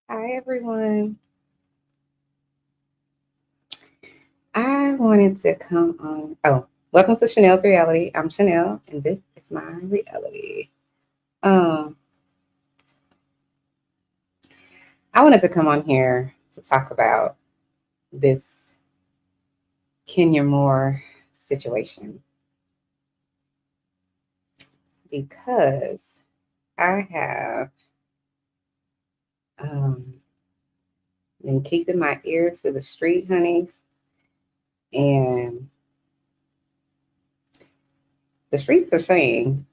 Hi, everyone. I wanted to come on. Oh, welcome to Chanel's Reality. I'm Chanel, and this is my reality. Um, I wanted to come on here to talk about this Kenya Moore situation because I have um, been keeping my ear to the street, honeys, and the streets are saying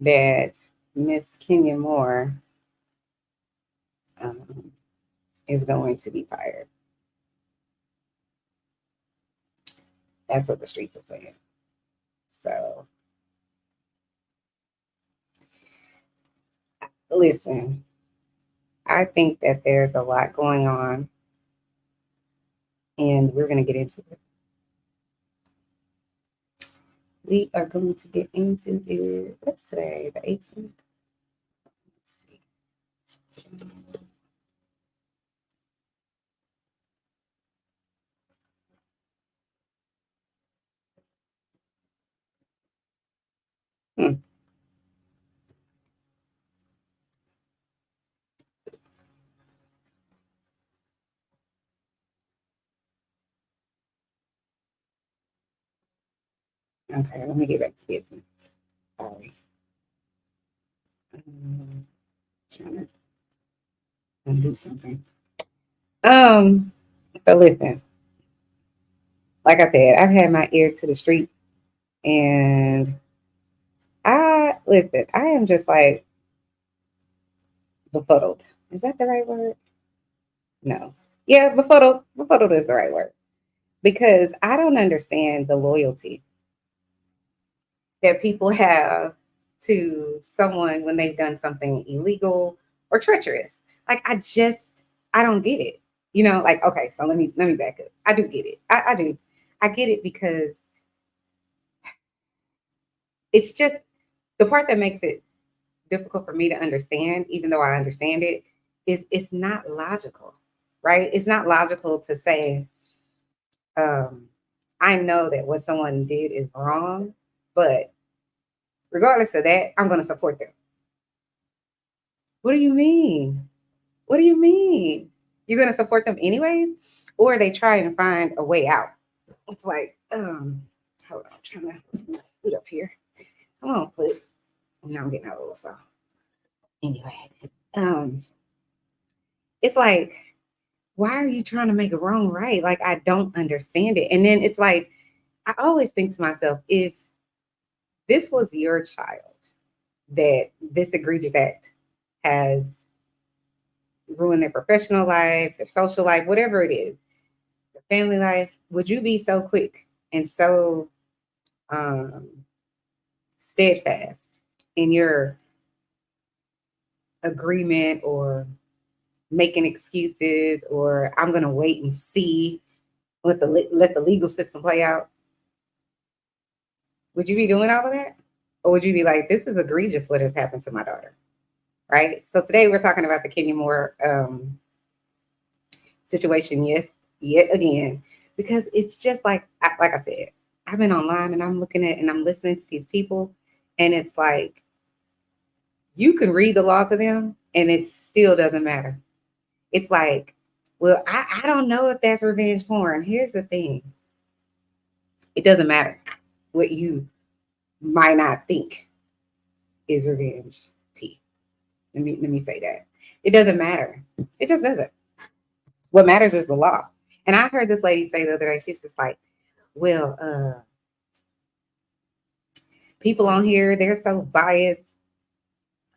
that Miss Kenya Moore um, is going to be fired. That's what the streets are saying. So, listen, I think that there's a lot going on, and we're going to get into it. We are going to get into it. What's today? The 18th? Let's see. Hmm. Okay, let me get back to business. Sorry. Um, trying to undo something. Um, so listen, like I said, I've had my ear to the street, and I am just like befuddled. Is that the right word? No. Yeah, befuddled. Befuddled is the right word because I don't understand the loyalty that people have to someone when they've done something illegal or treacherous. Like I don't get it. Like okay, so let me back up. I do get it. I do. I get it because it's just the part that makes it difficult for me to understand, even though I understand it, is it's not logical, right? It's not logical to say, um, I know that what someone did is wrong, but regardless of that, I'm going to support them. What do you mean? What do you mean? You're going to support them anyways? Or are they trying to find a way out? It's like, hold on, I'm trying to put up here. Come on, foot. Now I'm getting old, so anyway. Um, it's like, why are you trying to make it wrong right? Like I don't understand it. And then it's like, I always think to myself, if this was your child that this egregious act has ruined their professional life, their social life, whatever it is, their family life, would you be so quick and so um, steadfast in your agreement or making excuses or I'm going to wait and see let the legal system play out? Would you be doing all of that? Or would you be like, this is egregious what has happened to my daughter? Right. So today we're talking about the Kenya Moore situation, yes, yet again, because it's just like I said, I've been online and I'm looking at and I'm listening to these people, and it's like you can read the law to them and it still doesn't matter. It's like, well, I don't know if that's revenge porn. Here's the thing, it doesn't matter what you might not think is revenge. P. Let me say that. It doesn't matter. It just doesn't. What matters is the law. And I heard this lady say the other day, she's just like, well, people on here, they're so biased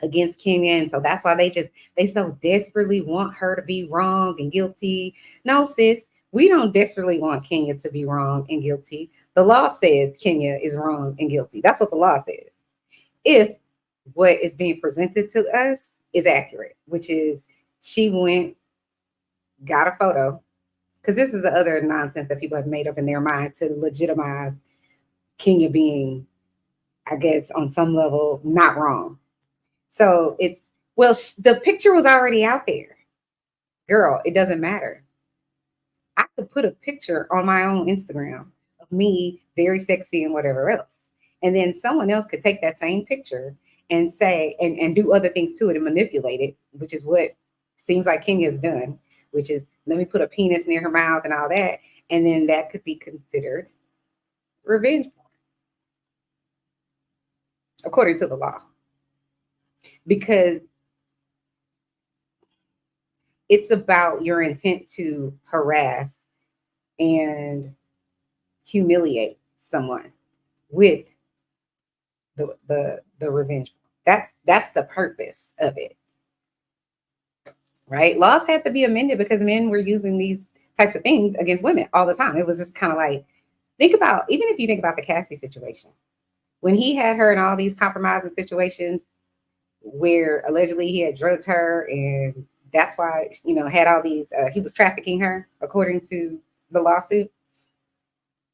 against Kenya. And so that's why they so desperately want her to be wrong and guilty. No, sis, we don't desperately want Kenya to be wrong and guilty. The law says Kenya is wrong and guilty. That's what the law says. If what is being presented to us is accurate, which is she went, got a photo, because this is the other nonsense that people have made up in their mind to legitimize Kenya being, I guess, on some level, not wrong. So it's, well, the picture was already out there. Girl, it doesn't matter. I could put a picture on my own Instagram of me very sexy and whatever else. And then someone else could take that same picture and say, and do other things to it and manipulate it, which is what seems like Kenya's done, which is let me put a penis near her mouth and all that. And then that could be considered revenge porn, according to the law. Because it's about your intent to harass and humiliate someone with the revenge. That's the purpose of it, right? Laws had to be amended because men were using these types of things against women all the time. It was just kind of like, think about, even if you think about the Cassie situation, when he had her in all these compromising situations where allegedly he had drugged her, and that's why, had all these, he was trafficking her according to the lawsuit.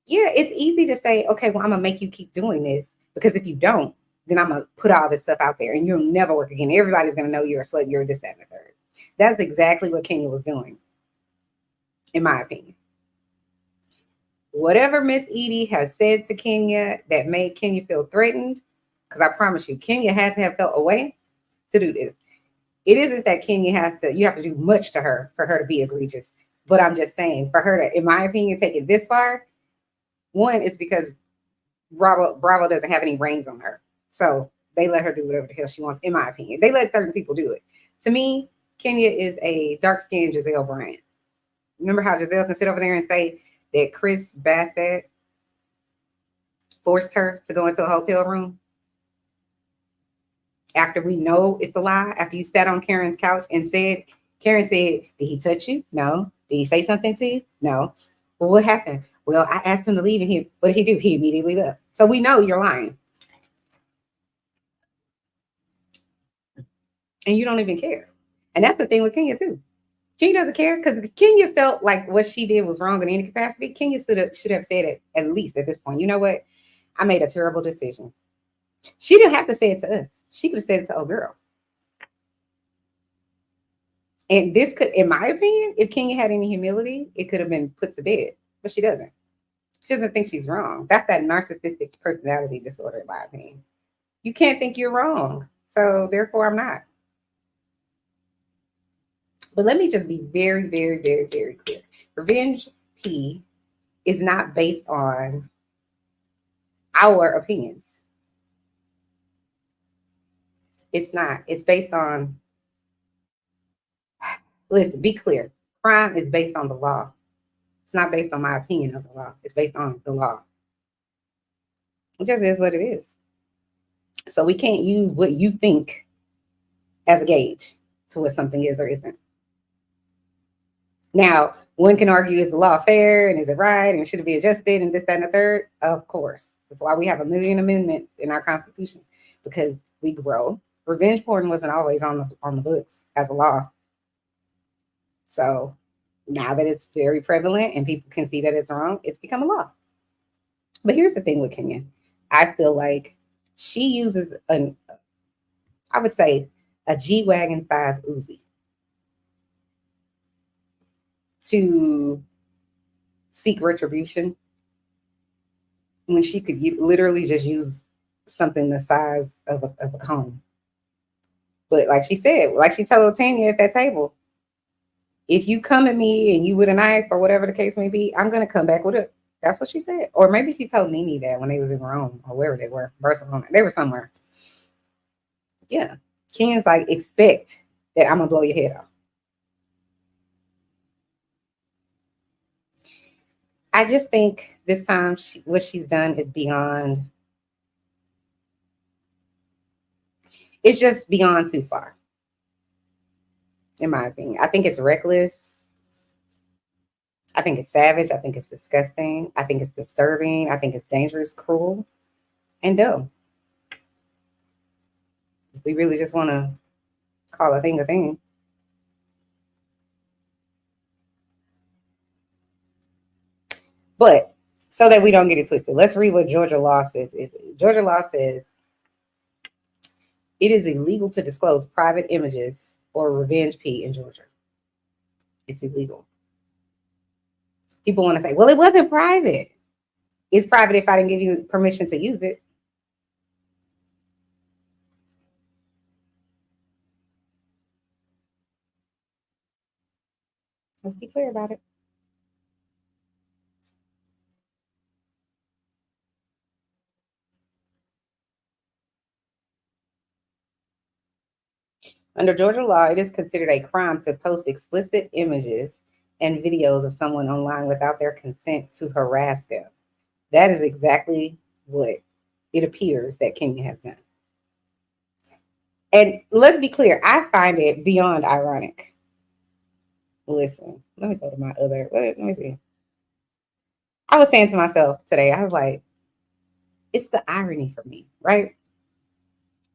Yeah, it's easy to say, okay, well, I'm gonna make you keep doing this, because if you don't, then I'm gonna put all this stuff out there and you'll never work again. Everybody's gonna know you're a slut, you're this, that, and the third. That's exactly what Kenya was doing, in my opinion. Whatever Miss Eady has said to Kenya that made Kenya feel threatened, because I promise you, Kenya has to have felt a way to do this. It isn't that Kenya you have to do much to her for her to be egregious. But I'm just saying, for her to, in my opinion, take it this far, one, it's because Bravo doesn't have any reins on her. So they let her do whatever the hell she wants, in my opinion. They let certain people do it. To me, Kenya is a dark-skinned Giselle Bryant. Remember how Giselle can sit over there and say that Chris Bassett forced her to go into a hotel room? After we know it's a lie, after you sat on Karen's couch and Karen said, did he touch you? No. Did he say something to you? No. Well, what happened? Well, I asked him to leave, and what did he do? He immediately left. So we know you're lying. And you don't even care. And that's the thing with Kenya, too. Kenya doesn't care, because Kenya felt like what she did was wrong in any capacity. Kenya should have said it, at least at this point. You know what? I made a terrible decision. She didn't have to say it to us. She could have said it to old girl. And this could, in my opinion, if Kenya had any humility, it could have been put to bed. But she doesn't. She doesn't think she's wrong. That's that narcissistic personality disorder, in my opinion. You can't think you're wrong. So therefore, I'm not. But let me just be very, very, very, very clear. Revenge P is not based on our opinions. It's not. It's based on, listen, be clear. Crime is based on the law. It's not based on my opinion of the law. It's based on the law. It just is what it is. So we can't use what you think as a gauge to what something is or isn't. Now, one can argue, is the law fair and is it right and should it be adjusted and this, that, and the third? Of course. That's why we have 1 million amendments in our Constitution, because we grow. Revenge porn wasn't always on the books as a law. So now that it's very prevalent and people can see that it's wrong, it's become a law. But here's the thing with Kenya. I feel like she uses I would say, a G-Wagon size Uzi to seek retribution, when she could literally just use something the size of a comb. But like she said, like she told Tanya at that table, if you come at me and you with a knife or whatever the case may be, I'm going to come back with it. That's what she said. Or maybe she told Nene that when they was in Rome or wherever they were, Barcelona. They were somewhere. Yeah. Kenya's like, expect that I'm going to blow your head off. I just think this time what she's done is beyond. It's just beyond too far, in my opinion. I think it's reckless. I think it's savage. I think it's disgusting. I think it's disturbing. I think it's dangerous, cruel, and dumb. If we really just want to call a thing a thing. But so that we don't get it twisted, let's read what Georgia law says. Georgia law says it is illegal to disclose private images or revenge P in Georgia. It's illegal. People want to say, well, it wasn't private. It's private if I didn't give you permission to use it. Let's be clear about it. Under Georgia law, it is considered a crime to post explicit images and videos of someone online without their consent to harass them. That is exactly what it appears that Kenya has done. And let's be clear, I find it beyond ironic. Listen, let me go to my other, let me see. I was saying to myself today, I was like, it's the irony for me, right?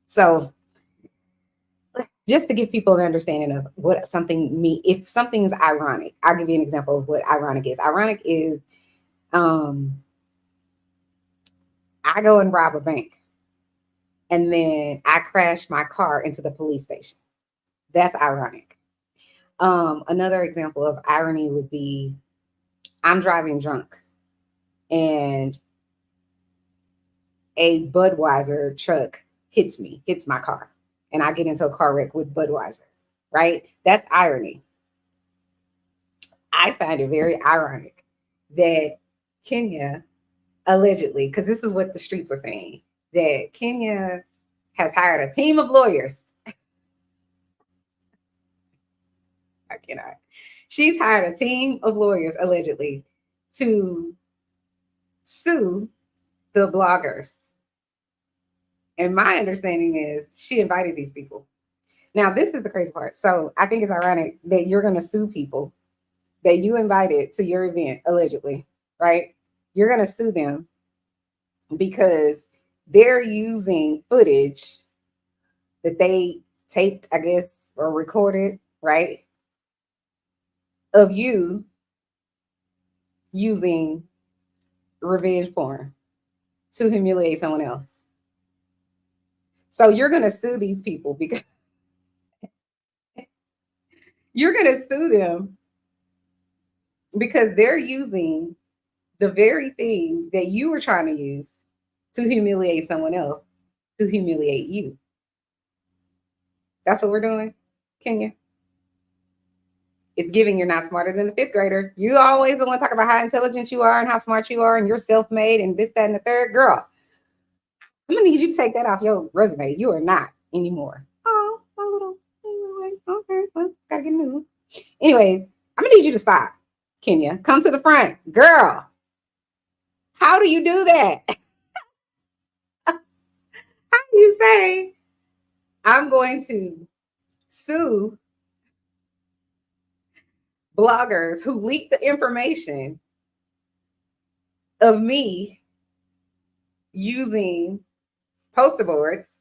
So just to give people an understanding of what something means, if something's ironic, I'll give you an example of what ironic is. Ironic is I go and rob a bank and then I crash my car into the police station. That's ironic. Another example of irony would be I'm driving drunk and a Budweiser truck hits my car, and I get into a car wreck with Budweiser, right? That's irony. I find it very ironic that Kenya allegedly, because this is what the streets are saying, that Kenya has hired a team of lawyers. I cannot. She's hired a team of lawyers allegedly to sue the bloggers. And my understanding is she invited these people. Now, this is the crazy part. So I think it's ironic that you're going to sue people that you invited to your event, allegedly, right? You're going to sue them because they're using footage that they taped, I guess, or recorded, right? Of you using revenge porn to humiliate someone else. So you're going to sue these people because you're going to sue them because they're using the very thing that you were trying to use to humiliate someone else, to humiliate you. That's what we're doing, Kenya. It's giving you're not smarter than the fifth grader. You always the one talking about how intelligent you are and how smart you are and you're self-made and this, that, and the third. Girl, I'm gonna need you to take that off your resume. You are not anymore. Oh, my little, okay, well, gotta get a new one. Anyways, I'm gonna need you to stop, Kenya. Come to the front. Girl, how do you do that? How do you say, I'm going to sue bloggers who leaked the information of me using poster boards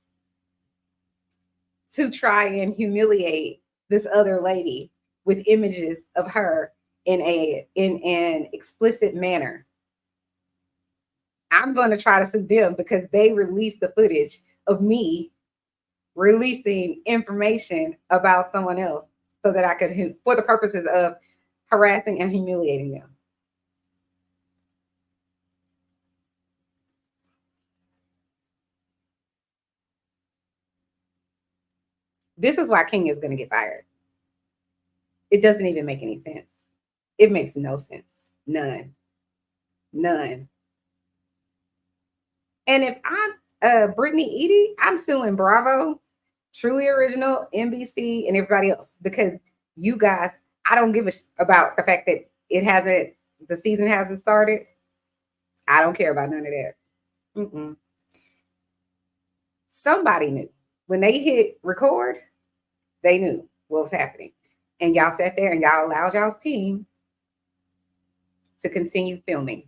to try and humiliate this other lady with images of her in an explicit manner. I'm going to try to sue them because they released the footage of me releasing information about someone else so that I could, for the purposes of harassing and humiliating them. This is why King is going to get fired. It doesn't even make any sense. It makes no sense. None. None. And if I'm Brittany Eady, I'm suing Bravo, Truly Original, NBC, and everybody else because you guys, I don't give a about the fact that the season hasn't started. I don't care about none of that. Mm-mm. Somebody knew. When they hit record, they knew what was happening. And y'all sat there and y'all allowed y'all's team to continue filming.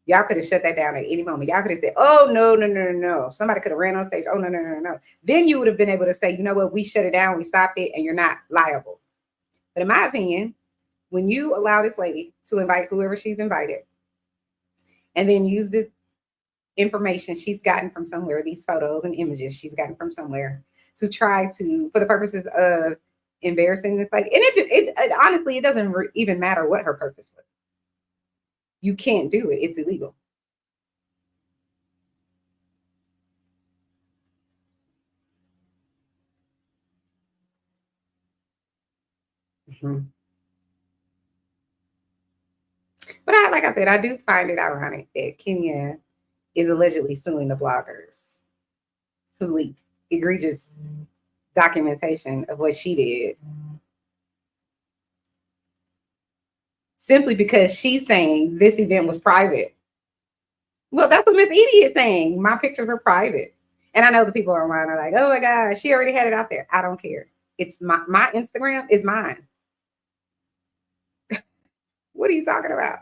Y'all could have shut that down at any moment. Y'all could have said, oh, no, no, no, no, no. Somebody could have ran on stage. Oh, no, no, no, no. Then you would have been able to say, you know what? We shut it down. We stopped it and you're not liable. But in my opinion, when you allow this lady to invite whoever she's invited and then use this information she's gotten from somewhere, these photos and images she's gotten from somewhere to try to, for the purposes of embarrassing. It's like, and it honestly, it doesn't even matter what her purpose was. You can't do it. It's illegal. Mm-hmm. But like I said, I do find it ironic that Kenya is allegedly suing the bloggers who leaked egregious documentation of what she did, simply because she's saying this event was private. Well, that's what Miss Eady is saying. My pictures were private. And I know the people around are like, oh my God, she already had it out there. I don't care. It's my Instagram is mine. What are you talking about?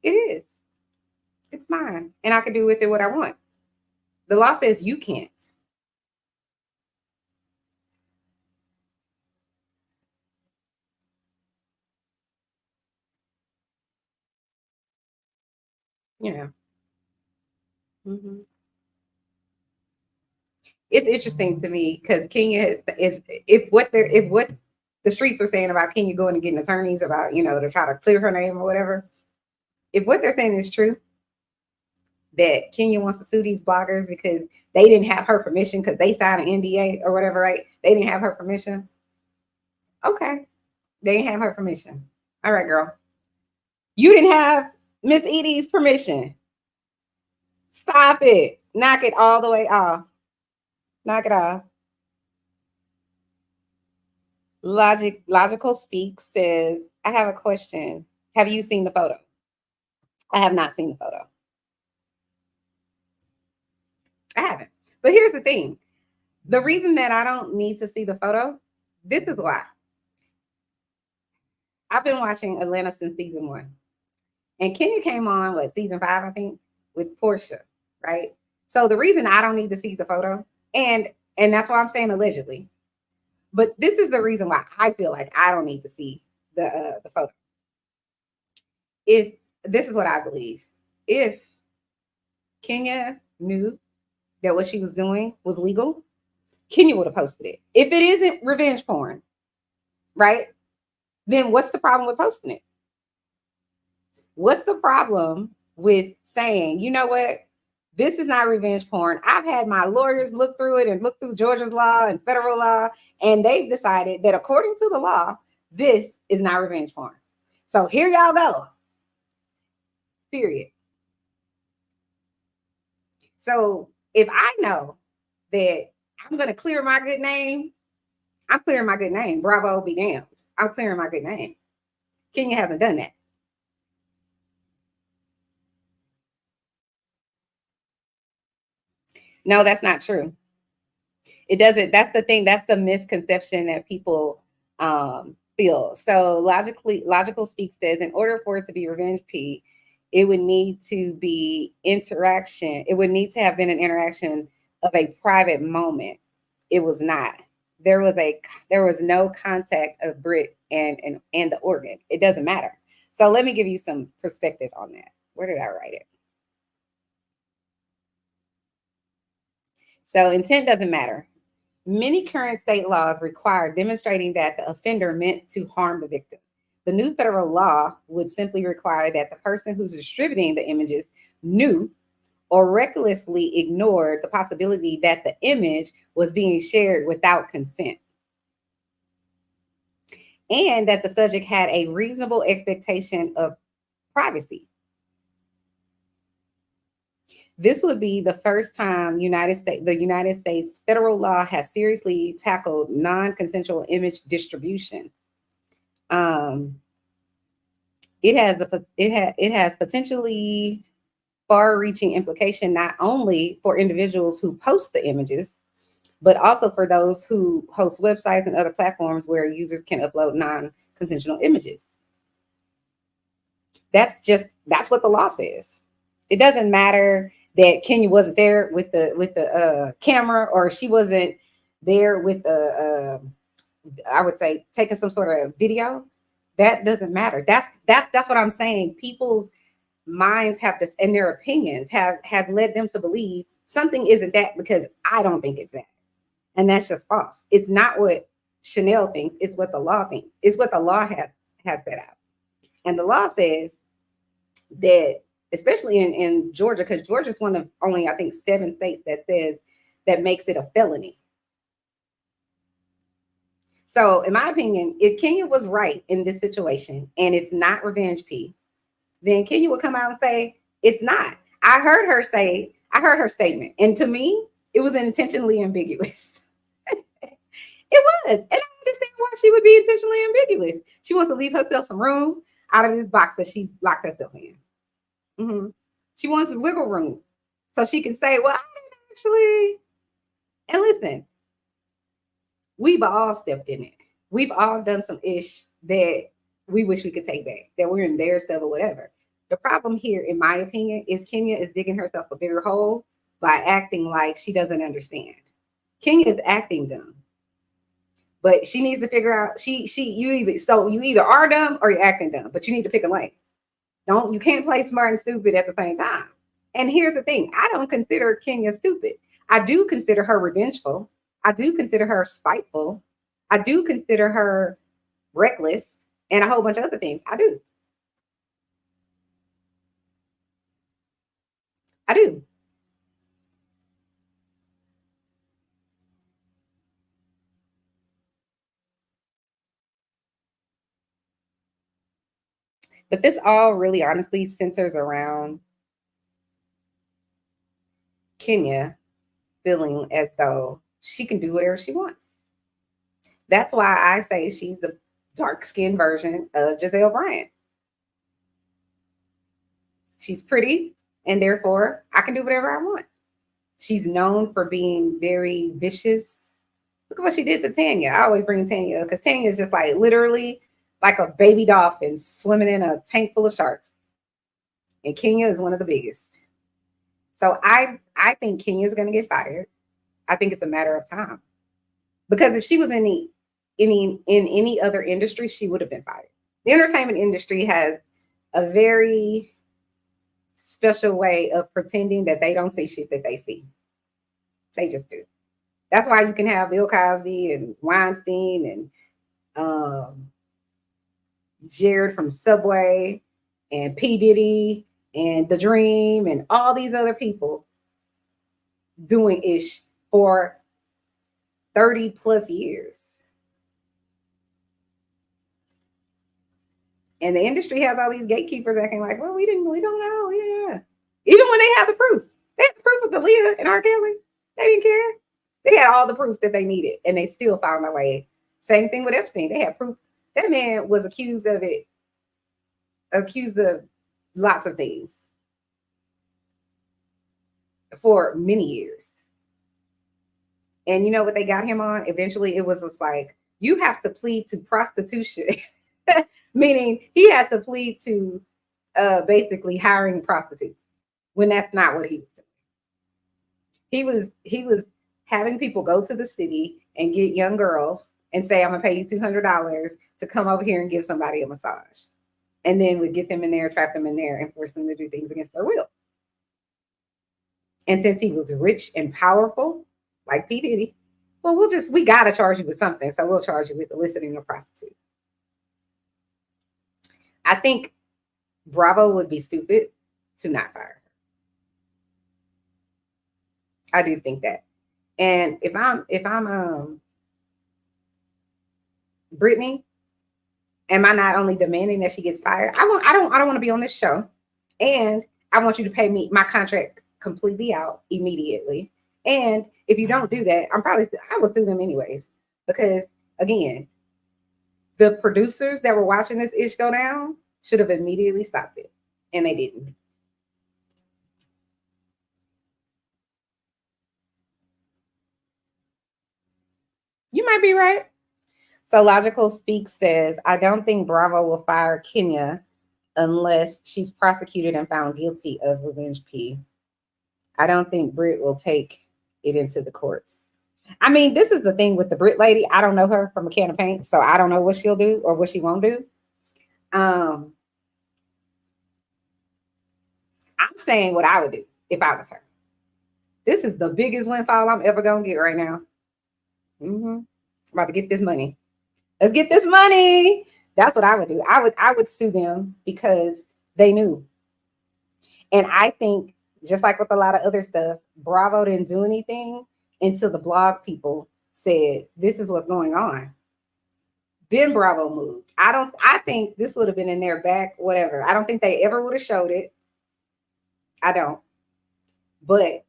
It is. It's mine. And I can do with it what I want. The law says you can't. Yeah. Mm-hmm. It's interesting to me because Kenya is if what the streets are saying about Kenya going and getting attorneys about, to try to clear her name or whatever, if what they're saying is true, that Kenya wants to sue these bloggers because they didn't have her permission because they signed an NDA or whatever, right? They didn't have her permission. Okay. They didn't have her permission. All right, girl. You didn't have Miss Eady's permission. Stop it. Knock it all the way off. Knock it off. Logical Speak says, I have a question. Have you seen the photo? I have not seen the photo. I haven't. But here's the thing. The reason that I don't need to see the photo, this is why. I've been watching Atlanta since season 1. And Kenya came on, season 5, I think, with Porsha, right? So the reason I don't need to see the photo, and that's why I'm saying allegedly, but this is the reason why I feel like I don't need to see the photo. If this is what I believe, if Kenya knew that what she was doing was legal, Kenya would have posted it. If it isn't revenge porn, right? Then what's the problem with posting it? What's the problem with saying, you know what? This is not revenge porn. I've had my lawyers look through it and look through Georgia's law and federal law, and they've decided that according to the law, this is not revenge porn. So here y'all go. Period. So if I know that I'm going to clear my good name, I'm clearing my good name. Bravo be damned. I'm clearing my good name. Kenya hasn't done that. No, that's not true. It doesn't. That's the thing. That's the misconception that people feel. So logical speak says, in order for it to be revenge P, it would need to be interaction. It would need to have been an interaction of a private moment. It was not. There was no contact of Brit and the organ. It doesn't matter. So let me give you some perspective on that. Where did I write it? So intent doesn't matter. Many current state laws require demonstrating that the offender meant to harm the victim. The new federal law would simply require that the person who's distributing the images knew or recklessly ignored the possibility that the image was being shared without consent, and that the subject had a reasonable expectation of privacy. This would be the first time the United States federal law has seriously tackled non-consensual image distribution. It has potentially far-reaching implication not only for individuals who post the images, but also for those who host websites and other platforms where users can upload non-consensual images. That's what the law says. It doesn't matter that Kenya wasn't there with the camera, or she wasn't there with the I would say taking some sort of video. That doesn't matter. That's what I'm saying. People's minds have this, and their opinions has led them to believe something isn't that because I don't think it's that, and that's just false. It's not what Chanel thinks. It's what the law thinks. It's what the law has set out. And the law says that, especially in Georgia, because Georgia's one of only, I think, 7 states that says that makes it a felony. So, in my opinion, if Kenya was right in this situation and it's not revenge P, then Kenya would come out and say it's not. I heard her statement, and to me, it was intentionally ambiguous. It was, and I understand why she would be intentionally ambiguous. She wants to leave herself some room out of this box that she's locked herself in. Mm-hmm. She wants wiggle room so she can say, "Well, I didn't actually." And listen, we've all stepped in it. We've all done some ish that we wish we could take back, that we're embarrassed of or whatever. The problem here, in my opinion, is Kenya is digging herself a bigger hole by acting like she doesn't understand. Kenya is acting dumb, but she needs to figure out you either are dumb or you're acting dumb, but you need to pick a lane. You can't play smart and stupid at the same time. And here's the thing, I don't consider Kenya stupid. I do consider her revengeful. I do consider her spiteful. I do consider her reckless and a whole bunch of other things. I do. I do. But this all really honestly centers around Kenya feeling as though she can do whatever she wants. That's why I say she's the dark skinned version of Giselle Bryant. She's pretty, and therefore I can do whatever I want. She's known for being very vicious. Look at what she did to Tanya. I always bring Tanya because Tanya is just like literally like a baby dolphin swimming in a tank full of sharks. And Kenya is one of the biggest. So I think Kenya is going to get fired. I think it's a matter of time. Because if she was in any other industry, she would have been fired. The entertainment industry has a very special way of pretending that they don't see shit that they see. They just do. That's why you can have Bill Cosby and Weinstein and Jared from Subway and P. Diddy and The Dream and all these other people doing ish for 30 plus years. And the industry has all these gatekeepers acting like, well, we don't know. Yeah. Even when they have the proof. They had the proof of the Leah and R. Kelly. They didn't care. They had all the proof that they needed, and they still found their way. Same thing with Epstein. They had proof. That man was accused of lots of things for many years. And you know what they got him on? Eventually, it was just like, you have to plead to prostitution. Meaning he had to plead to basically hiring prostitutes when that's not what he was doing. He was having people go to the city and get young girls and say, I'm gonna pay you $200 to come over here and give somebody a massage. And then would get them in there, trap them in there, and force them to do things against their will. And since he was rich and powerful, like P. Diddy, well, we gotta charge you with something. So we'll charge you with eliciting a prostitute. I think Bravo would be stupid to not fire her. I do think that. And if I'm Brittany, am I not only demanding that she gets fired? I don't want to be on this show, and I want you to pay me my contract completely out immediately. And if you don't do that, I will sue them anyways, because again, the producers that were watching this ish go down should have immediately stopped it, and they didn't. You might be right. So Logical Speak says, I don't think Bravo will fire Kenya unless she's prosecuted and found guilty of revenge P. I don't think Brit will take it into the courts. I mean, this is the thing with the Brit lady. I don't know her from a can of paint, so I don't know what she'll do or what she won't do. I'm saying what I would do if I was her. This is the biggest windfall I'm ever gonna get right now. Mm-hmm. I'm about to get this money. Let's get this money. That's what I would do. I would sue them because they knew. And I think just like with a lot of other stuff, Bravo didn't do anything until the blog people said this is what's going on. Then Bravo moved. I think this would have been in their back, whatever. I don't think they ever would have showed it. I don't. But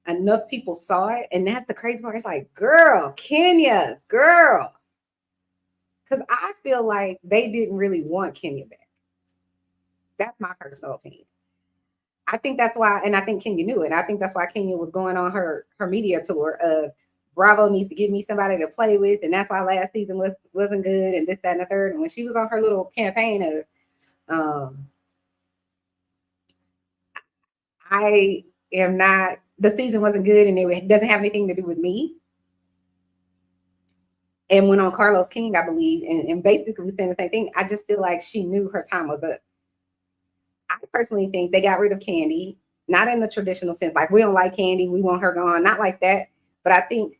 enough people saw it. And that's the crazy part. It's like, girl, Kenya, girl. Because I feel like they didn't really want Kenya back. That's my personal opinion. I think that's why, and I think Kenya knew it. I think that's why Kenya was going on her media tour of Bravo needs to give me somebody to play with, and that's why last season wasn't good, and this, that, and the third. And when she was on her little campaign of, I am not, the season wasn't good, and it doesn't have anything to do with me. And went on Carlos King, I believe, and basically saying the same thing. I just feel like she knew her time was up. I personally think they got rid of Kandi, not in the traditional sense, like we don't like Kandi, we want her gone, not like that. But I think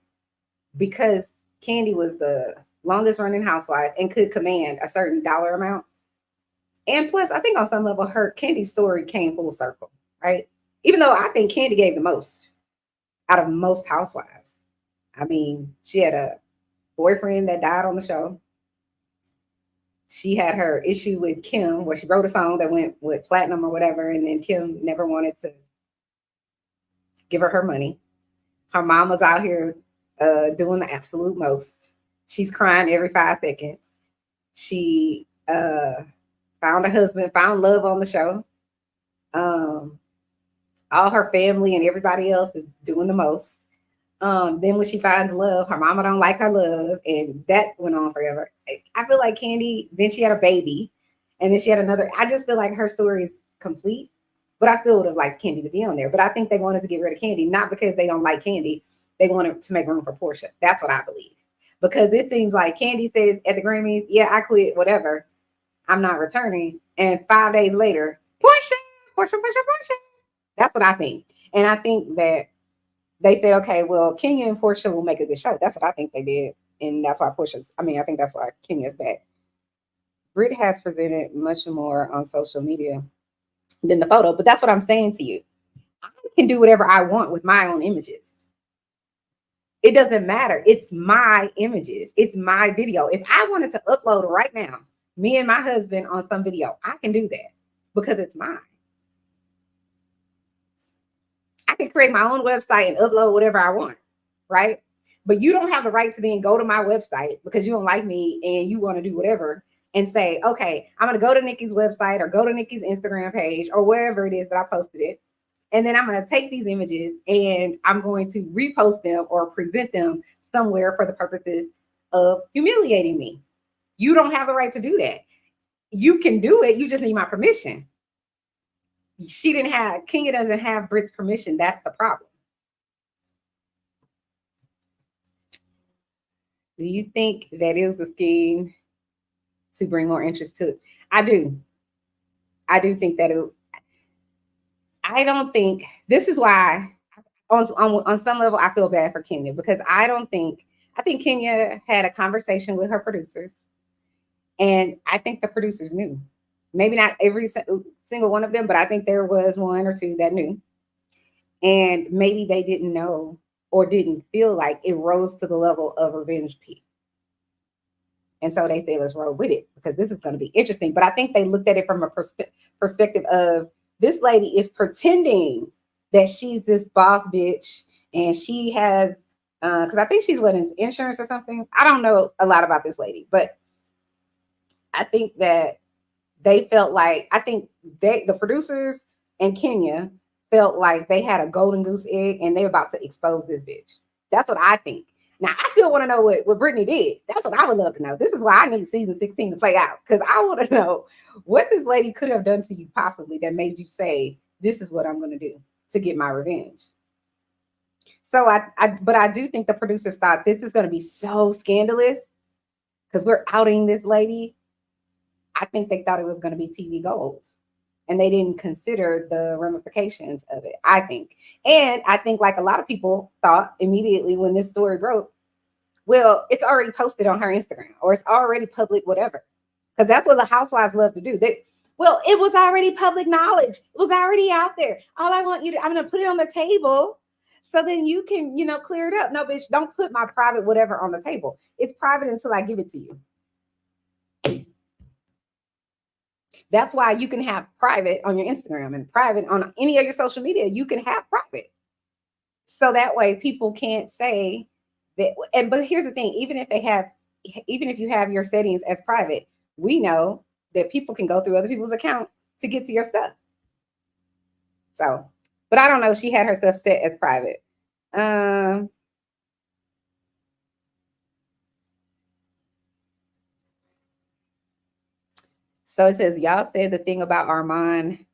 because Kandi was the longest running housewife and could command a certain dollar amount. And plus, I think on some level, her Kandi's story came full circle, right? Even though I think Kandi gave the most out of most housewives. I mean, she had a boyfriend that died on the show. She had her issue with Kim where she wrote a song that went with platinum or whatever, and then Kim never wanted to give her money. Her mom was out here doing the absolute most. She's crying every 5 seconds. She found a husband, found love on the show. All her family and everybody else is doing the most. Then when she finds love, her mama don't like her love, and that went on forever. I feel like Kandi, then she had a baby, and then she had another. I just feel like her story is complete, but I still would have liked Kandi to be on there. But I think they wanted to get rid of Kandi, not because they don't like Kandi. They wanted to make room for Porsha. That's what I believe. Because it seems like Kandi says at the Grammys, yeah, I quit, whatever. I'm not returning. And 5 days later, Porsha. That's what I think. And I think that they said, okay, well, Kenya and Porsha will make a good show. That's what I think they did. And that's why I think that's why Kenya's back. Brit has presented much more on social media than the photo, but that's what I'm saying to you. I can do whatever I want with my own images. It doesn't matter. It's my images. It's my video. If I wanted to upload right now, me and my husband on some video, I can do that because it's mine. I can create my own website and upload whatever I want, right? But you don't have the right to then go to my website because you don't like me and you want to do whatever and say, okay, I'm going to go to Nikki's website or go to Nikki's Instagram page or wherever it is that I posted it. And then I'm going to take these images and I'm going to repost them or present them somewhere for the purposes of humiliating me. You don't have the right to do that. You can do it. You just need my permission. Kenya doesn't have Brit's permission. That's the problem. Do you think that it was a scheme to bring more interest to it? I do. I do think that I don't think this is why on some level I feel bad for Kenya because I think Kenya had a conversation with her producers and I think the producers knew. Maybe not every single one of them, but I think there was one or two that knew. And maybe they didn't know or didn't feel like it rose to the level of revenge P. And so they say, let's roll with it because this is going to be interesting. But I think they looked at it from a perspective of this lady is pretending that she's this boss bitch and she has, because I think she's in insurance or something. I don't know a lot about this lady, but I think that they felt like, the producers and Kenya felt like they had a golden goose egg and they're about to expose this bitch. That's what I think. Now, I still want to know what Brittany did. That's what I would love to know. This is why I need season 16 to play out because I want to know what this lady could have done to you possibly that made you say, this is what I'm going to do to get my revenge. So but I do think the producers thought this is going to be so scandalous because we're outing this lady. I think they thought it was going to be TV gold and they didn't consider the ramifications of it, I think. And I think like a lot of people thought immediately when this story broke, Well, it's already posted on her Instagram, or it's already public, whatever. Because that's what the housewives love to do. Well, it was already public knowledge. It was already out there. All I want you to, I'm going to put it on the table so then you can, clear it up. No, bitch, don't put my private whatever on the table. It's private until I give it to you. That's why you can have private on your Instagram and private on any of your social media. You can have private. So that way people can't say that. But here's the thing, even if you have your settings as private, we know that people can go through other people's account to get to your stuff. So, but I don't know. She had her stuff set as private. So it says, y'all said the thing about Armand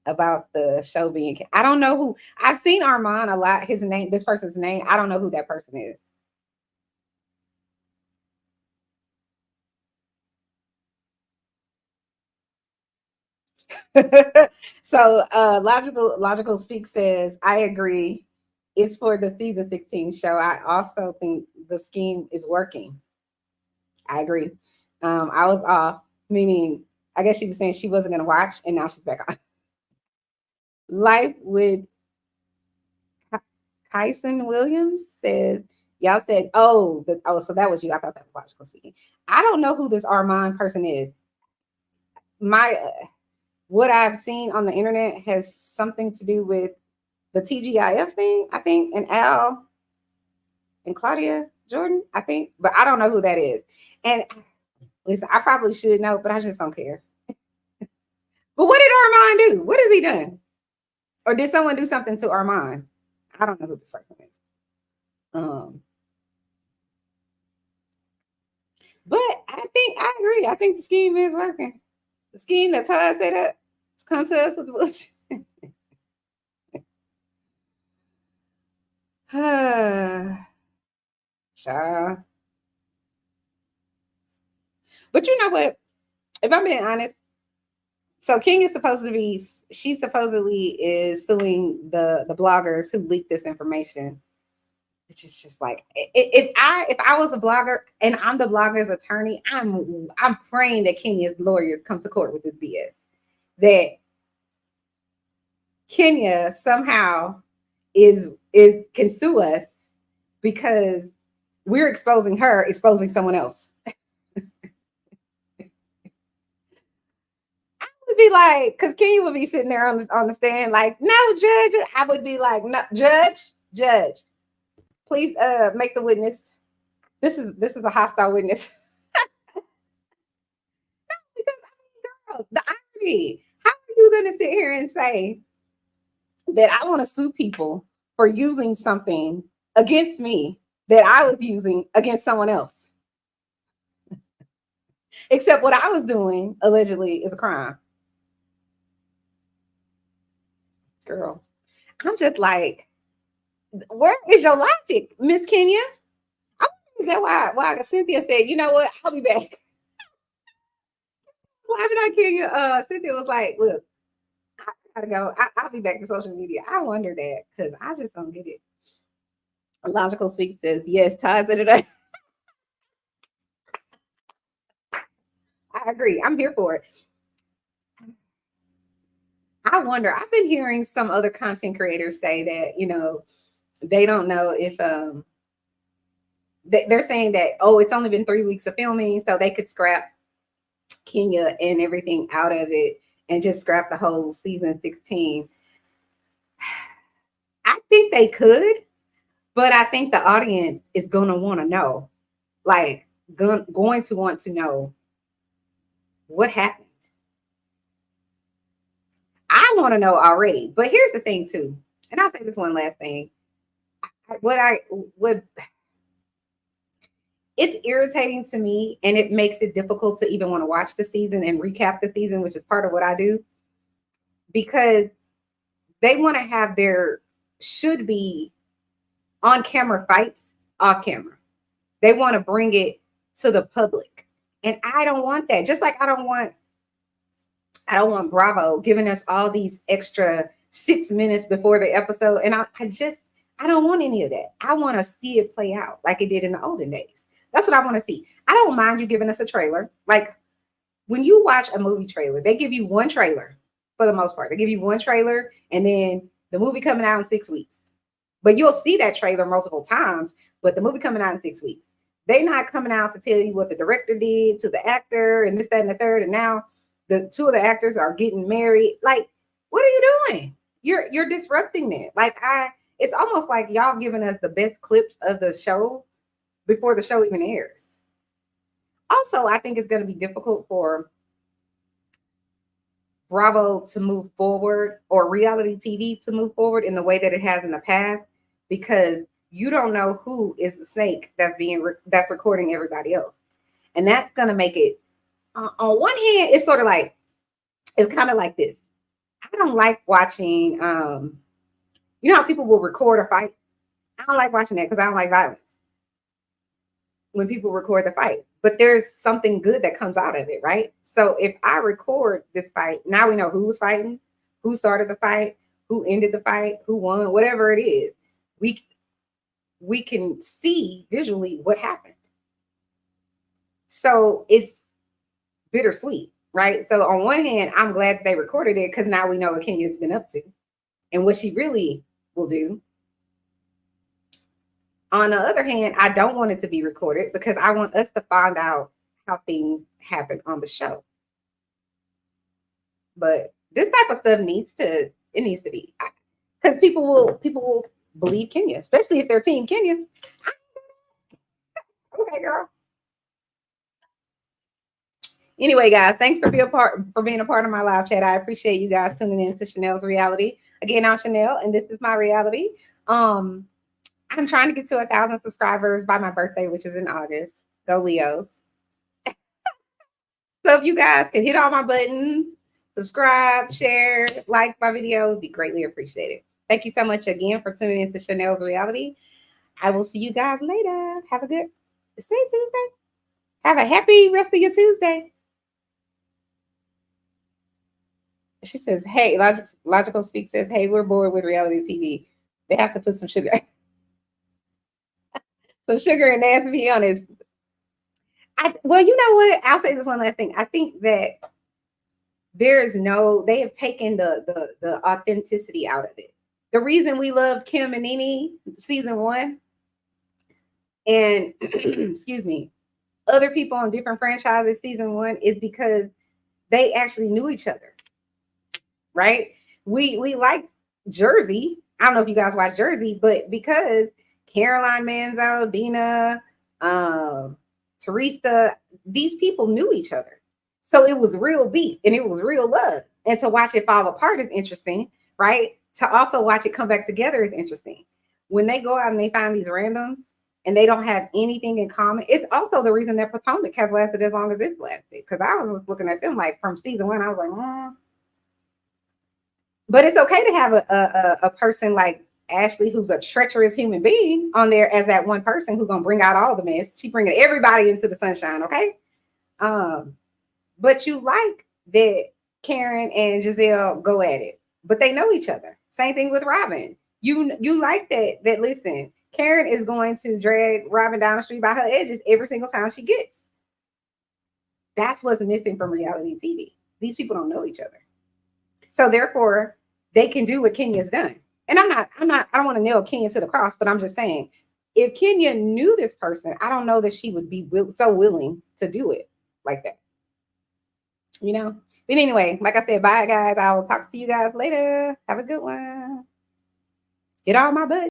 about the show being, I don't know who. I've seen Armand a lot. His name, this person's name, I don't know who that person is. So logical speak says, I agree. It's for the season 16 show. I also think the scheme is working. I agree. I was off, meaning I guess she was saying she wasn't gonna watch, and now she's back on. Life with Kyson Williams says, y'all said, so that was you. I thought that was logical speaking. I don't know who this Armand person is. What I've seen on the internet has something to do with the TGIF thing, I think, and Al and Claudia Jordan, I think, but I don't know who that is. And listen, I probably should know, but I just don't care. But what did Armand do? What has he done? Or did someone do something to Armand? I don't know who this person is. But I agree. I think the scheme is working. The scheme that Todd set up to come to us with the bullshit. Child. But you know what? If I'm being honest, so King is she supposedly is suing the bloggers who leaked this information, which is just like, if I was a blogger and I'm the blogger's attorney, I'm praying that Kenya's lawyers come to court with this BS. That Kenya somehow can sue us because we're exposing her, exposing someone else. Be like, because Kenya would be sitting there on the stand like, no, judge. I would be like, no, judge, please make the witness. This is a hostile witness. Because girl, the irony. How are you gonna sit here and say that I want to sue people for using something against me that I was using against someone else? Except what I was doing allegedly is a crime. Girl, I'm just like, where is your logic, Miss Kenya? Is that why Cynthia said, you know what, I'll be back? Why did I Kenya? Cynthia was like, look, I gotta go. I'll be back to social media. I wonder that because I just don't get it. Logical Speak says, yes, ties it up. I agree. I'm here for it. I wonder, I've been hearing some other content creators say that, they don't know if they're saying that, it's only been 3 weeks of filming, so they could scrap Kenya and everything out of it and just scrap the whole season 16. I think they could, but I think the audience is going to want to know, like, going to want to know what happened. I want to know already, but here's the thing too, and I'll say this one last thing. It's irritating to me, and it makes it difficult to even want to watch the season and recap the season, which is part of what I do, because they want to have should be on camera fights off camera. They want to bring it to the public, and I don't want that. Just like I don't want Bravo giving us all these extra 6 minutes before the episode, and I just I don't want any of that. I want to see it play out like it did in the olden days. That's what I want to see. I don't mind you giving us a trailer. Like when you watch a movie trailer, they give you one trailer for the most part. They give you one trailer and then the movie coming out in 6 weeks. But you'll see that trailer multiple times, but the movie coming out in 6 weeks. They're not coming out to tell you what the director did to the actor and this, that, and the third. And now the two of the actors are getting married. Like, what are you doing? You're disrupting it. Like it's almost like y'all giving us the best clips of the show before the show even airs. Also, I think it's going to be difficult for Bravo to move forward or reality TV to move forward in the way that it has in the past, because you don't know who is the snake that's recording everybody else. And that's going to make it, on one hand, it's sort of like, it's kind of like this. I don't like watching, you know how people will record a fight? I don't like watching that because I don't like violence when people record the fight. But there's something good that comes out of it, right? So if I record this fight, now we know who was fighting, who started the fight, who ended the fight, who won, whatever it is. We can see visually what happened. So it's bittersweet, right? So on one hand, I'm glad that they recorded it because now we know what Kenya's been up to and what she really will do. On the other hand, I don't want it to be recorded because I want us to find out how things happen on the show. But this type of stuff needs to be, because people will believe Kenya, especially if they're Team Kenya. Okay, girl. Anyway, guys, thanks for being a part of my live chat. I appreciate you guys tuning in to Chanel's reality. Again, I'm Chanel, and this is my reality. I'm trying to get to 1,000 subscribers by my birthday, which is in August. Go Leos. So if you guys can hit all my buttons, subscribe, share, like my video, it would be greatly appreciated. Thank you so much again for tuning into Chanel's reality. I will see you guys later. Have a good Tuesday. Have a happy rest of your Tuesday. She says, hey, Logical Speak says, hey, we're bored with reality TV. They have to put some sugar. Some sugar and nasty on it. Well, you know what? I'll say this one last thing. I think that they have taken the authenticity out of it. The reason we love Kim and Nene season 1 and excuse me, other people on different franchises season 1 is because they actually knew each other. Right? We like Jersey. I don't know if you guys watch Jersey, but because Caroline Manzo, Dina, Teresa, these people knew each other. So it was real beef and it was real love. And to watch it fall apart is interesting, right? To also watch it come back together is interesting. When they go out and they find these randoms and they don't have anything in common, it's also the reason that Potomac has lasted as long as it's lasted. Because I was looking at them like from season 1, I was like, But it's okay to have a person like Ashley, who's a treacherous human being, on there as that one person who's gonna bring out all the mess. She bringing everybody into the sunshine, okay? But you like that Karen and Giselle go at it, but they know each other. Same thing with Robin. You like that listen, Karen is going to drag Robin down the street by her edges every single time she gets. That's what's missing from reality TV. These people don't know each other. So therefore, they can do what Kenya's done. And I don't want to nail Kenya to the cross, but I'm just saying, if Kenya knew this person, I don't know that she would be so willing to do it like that. You know? But anyway, like I said, bye guys. I will talk to you guys later. Have a good one. Get all my butt.